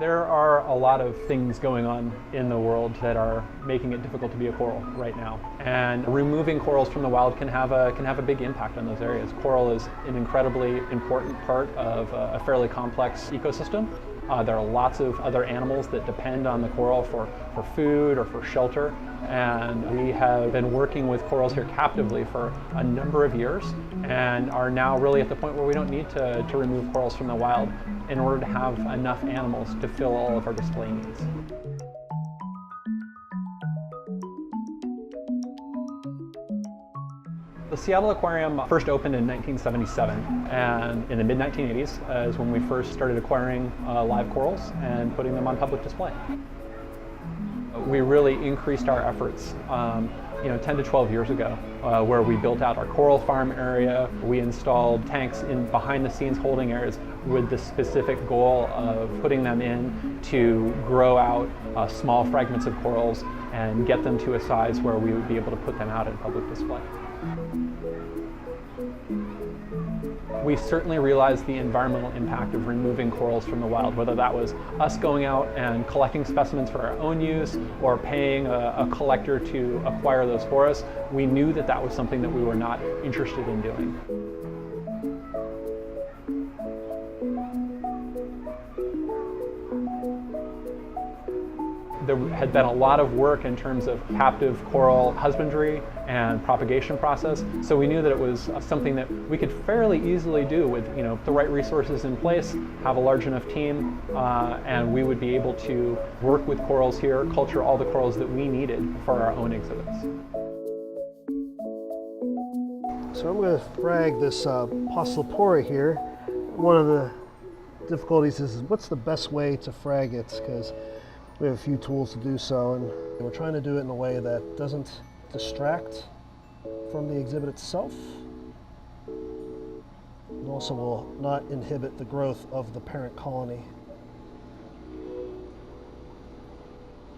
There are a lot of things going on in the world that are making it difficult to be a coral right now. And removing corals from the wild can have a big impact on those areas. Coral is an incredibly important part of a fairly complex ecosystem. There are lots of other animals that depend on the coral for food or for shelter. And we have been working with corals here captively for a number of years and are now really at the point where we don't need to remove corals from the wild in order to have enough animals to fill all of our display needs. The Seattle Aquarium first opened in 1977, and in the mid-1980s is when we first started acquiring live corals and putting them on public display. We really increased our efforts 10 to 12 years ago, where we built out our coral farm area. We installed tanks in behind the scenes holding areas with the specific goal of putting them in to grow out small fragments of corals and get them to a size where we would be able to put them out in public display. We certainly realized the environmental impact of removing corals from the wild, whether that was us going out and collecting specimens for our own use or paying a collector to acquire those for us. We knew that that was something that we were not interested in doing. There had been a lot of work in terms of captive coral husbandry and propagation process, so we knew that it was something that we could fairly easily do with the right resources in place, have a large enough team, and we would be able to work with corals here, culture all the corals that we needed for our own exhibits. So I'm going to frag this Postlopora here. One of the difficulties is what's the best way to frag it, because we have a few tools to do so, and we're trying to do it in a way that doesn't distract from the exhibit itself, and also will not inhibit the growth of the parent colony.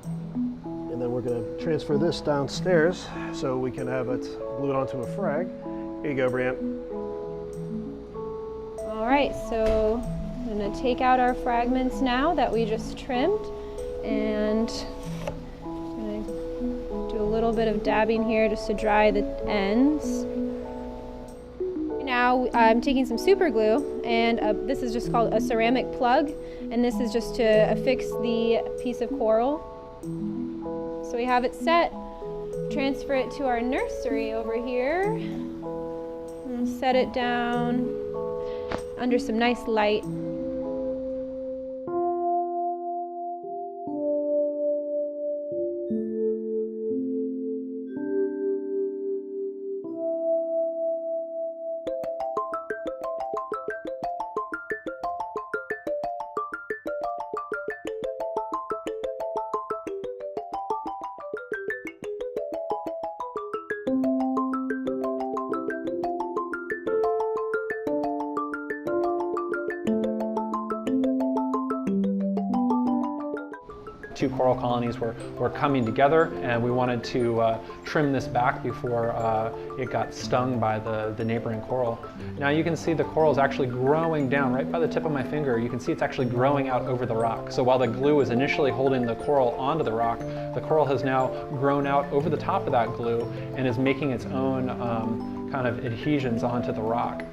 And then we're going to transfer this downstairs so we can have it glued onto a frag. Here you go, Brianne. All right, so I'm going to take out our fragments now that we just trimmed. And I'm going to do a little bit of dabbing here just to dry the ends. Now I'm taking some super glue, and this is just called a ceramic plug, and this is just to affix the piece of coral. So we have it set. Transfer it to our nursery over here and set it down under some nice light. Two coral colonies were coming together, and we wanted to trim this back before it got stung by the neighboring coral. Now you can see the coral is actually growing down right by the tip of my finger. You can see it's actually growing out over the rock. So while the glue is initially holding the coral onto the rock, the coral has now grown out over the top of that glue and is making its own kind of adhesions onto the rock.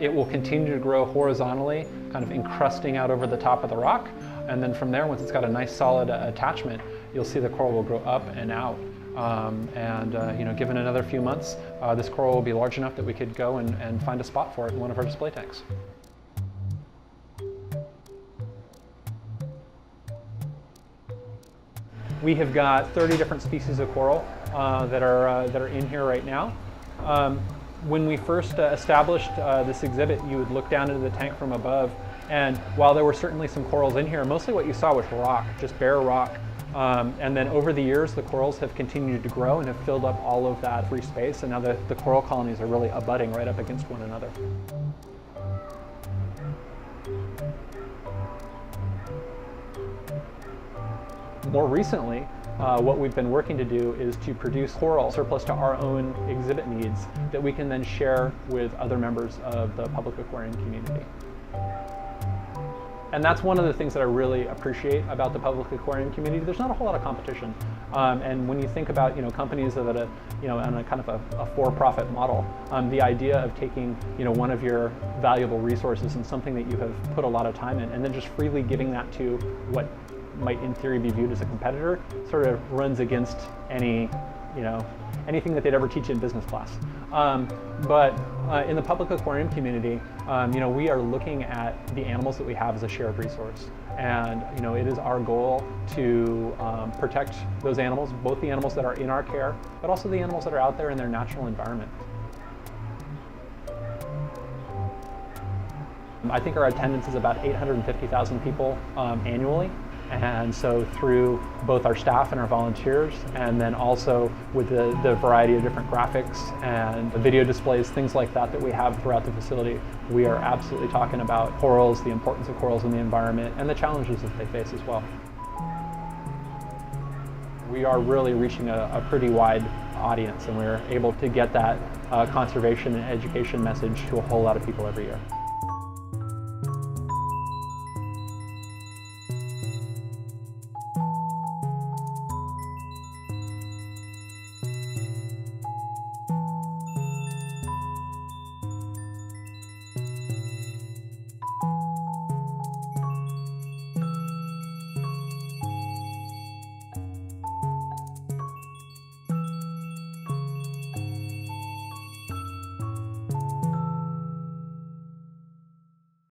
It will continue to grow horizontally, kind of encrusting out over the top of the rock. And then from there, once it's got a nice solid attachment, you'll see the coral will grow up and out. Given another few months, this coral will be large enough that we could go and find a spot for it in one of our display tanks. We have got 30 different species of coral that are in here right now. When we first established this exhibit, you would look down into the tank from above, and while there were certainly some corals in here, mostly what you saw was rock, just bare rock. And then over the years, the corals have continued to grow and have filled up all of that free space, and now the coral colonies are really abutting right up against one another. More recently, what we've been working to do is to produce coral surplus to our own exhibit needs that we can then share with other members of the public aquarium community. And that's one of the things that I really appreciate about the public aquarium community. There's not a whole lot of competition. And when you think about companies that are on a kind of a for-profit model, the idea of taking one of your valuable resources and something that you have put a lot of time in, and then just freely giving that to what might in theory be viewed as a competitor sort of runs against anything that they'd ever teach in business class. But in the public aquarium community, we are looking at the animals that we have as a shared resource. And it is our goal to protect those animals, both the animals that are in our care, but also the animals that are out there in their natural environment. I think our attendance is about 850,000 people annually. And so through both our staff and our volunteers, and then also with the variety of different graphics and video displays, things like that we have throughout the facility, we are absolutely talking about corals, the importance of corals in the environment, and the challenges that they face as well. We are really reaching a pretty wide audience, and we're able to get that conservation and education message to a whole lot of people every year.